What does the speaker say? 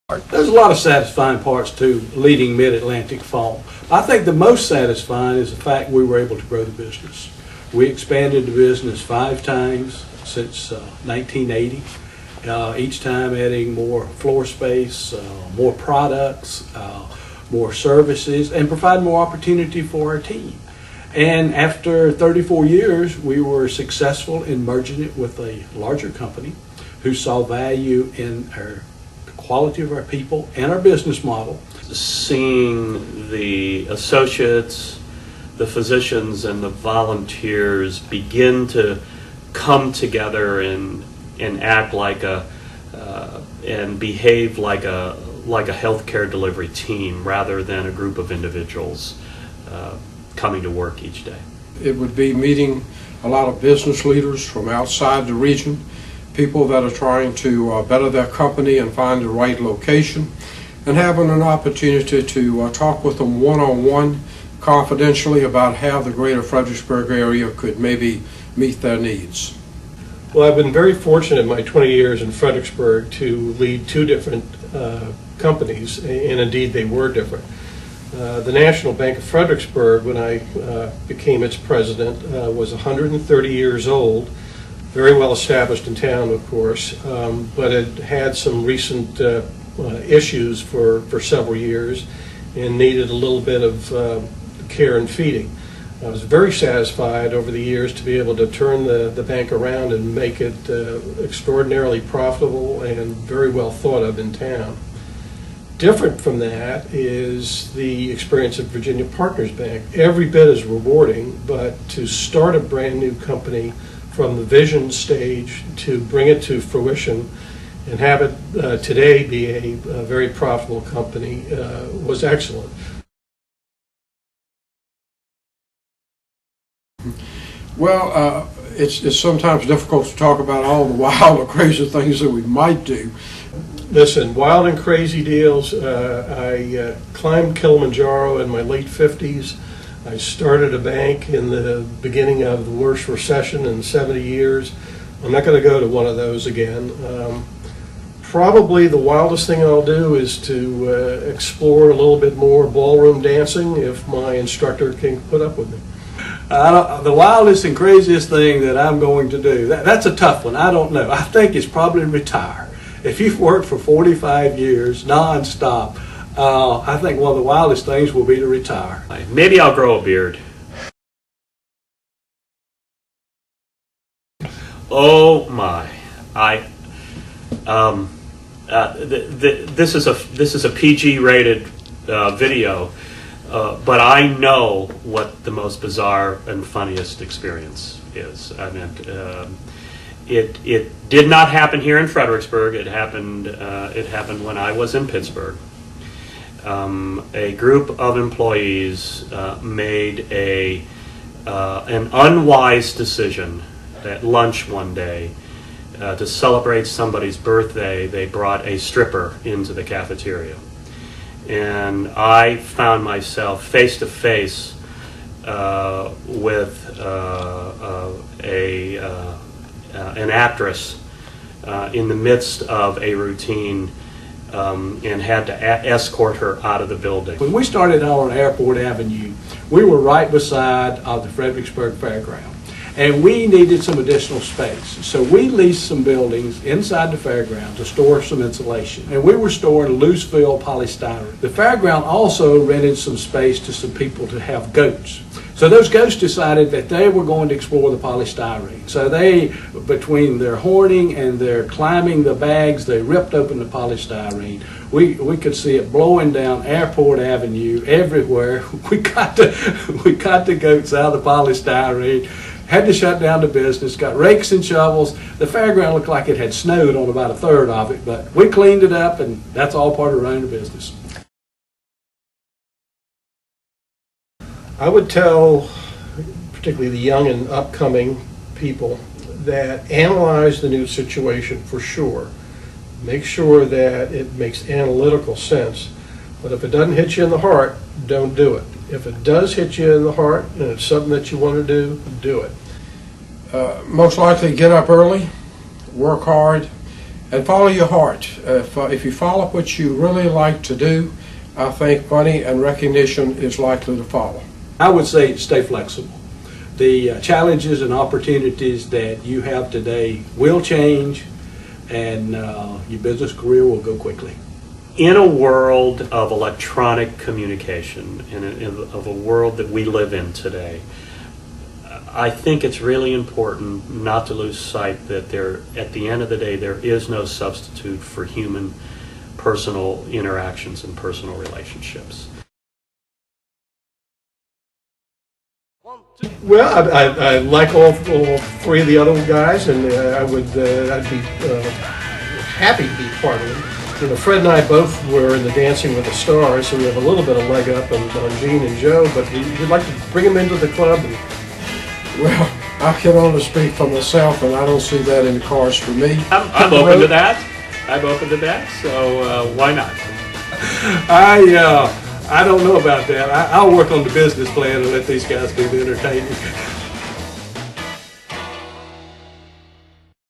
There's a lot of satisfying parts to leading Mid-Atlantic Fall. I think the most satisfying is the fact we were able to grow the business. We expanded the business 5 times since 1980, each time adding more floor space, more products, more services, and provide more opportunity for our team. And after 34 years, we were successful in merging it with a larger company who saw value in the quality of our people and our business model. Seeing the associates, the physicians, and the volunteers begin to come together and act like and behave like a healthcare delivery team rather than a group of individuals coming to work each day. It would be meeting a lot of business leaders from outside the region, people that are trying to better their company and find the right location, and having an opportunity to talk with them one-on-one confidentially about how the greater Fredericksburg area could maybe meet their needs. Well, I've been very fortunate in my 20 years in Fredericksburg to lead 2 different companies, and indeed they were different. The National Bank of Fredericksburg, when I became its president, was 130 years old, very well established in town, of course, but it had some recent issues for several years and needed a little bit of care and feeding. I was very satisfied over the years to be able to turn the bank around and make it extraordinarily profitable and very well thought of in town. Different from that is the experience of Virginia Partners Bank. Every bit as rewarding, but to start a brand new company from the vision stage to bring it to fruition and have it today be a very profitable company was excellent. Well, it's sometimes difficult to talk about all the wild or crazy things that we might do. Listen, wild and crazy deals. I climbed Kilimanjaro in my late 50s. I started a bank in the beginning of the worst recession in 70 years. I'm not going to go to one of those again. Probably the wildest thing I'll do is to explore a little bit more ballroom dancing if my instructor can put up with me. The wildest and craziest thing that I'm going to do, that's a tough one. I don't know. I think it's probably retire. If you've worked for 45 years non-stop, I think one of the wildest things will be to retire. Maybe I'll grow a beard. Oh my! This is a PG-rated video, but I know what the most bizarre and funniest experience is. I mean, it did not happen here in Fredericksburg. It happened when I was in Pittsburgh. A group of employees made an unwise decision at lunch one day. To celebrate somebody's birthday, they brought a stripper into the cafeteria. And I found myself face to face with an actress in the midst of a routine and had to escort her out of the building. When we started out on Airport Avenue, we were right beside the Fredericksburg Fairground. And we needed some additional space. So we leased some buildings inside the fairground to store some insulation. And we were storing loose fill polystyrene. The fairground also rented some space to some people to have goats. So those goats decided that they were going to explore the polystyrene. So they, between their horning and their climbing the bags, they ripped open the polystyrene. We could see it blowing down Airport Avenue everywhere. We got the goats out of the polystyrene. Had to shut down the business, got rakes and shovels. The fairground looked like it had snowed on about a third of it, but we cleaned it up, and that's all part of running the business. I would tell, particularly the young and upcoming people, that analyze the new situation for sure. Make sure that it makes analytical sense. But if it doesn't hit you in the heart, don't do it. If it does hit you in the heart and it's something that you want to do it. Most likely get up early, work hard, and follow your heart. If you follow what you really like to do, I think money and recognition is likely to follow. I would say stay flexible. The challenges and opportunities that you have today will change, and your business career will go quickly. In a world of electronic communication, of a world that we live in today, I think it's really important not to lose sight that at the end of the day, there is no substitute for human personal interactions and personal relationships. Well, I like all three of the other guys, and I'd be happy to be part of them. You know, Fred and I both were in the Dancing with the Stars, so we have a little bit of leg up on Gene and Joe, but we'd like to bring them into the club. Well, I can only speak for myself, and I don't see that in the cards for me. I'm open to that. I'm open to that, so why not? I don't know about that. I'll work on the business plan and let these guys do the entertaining.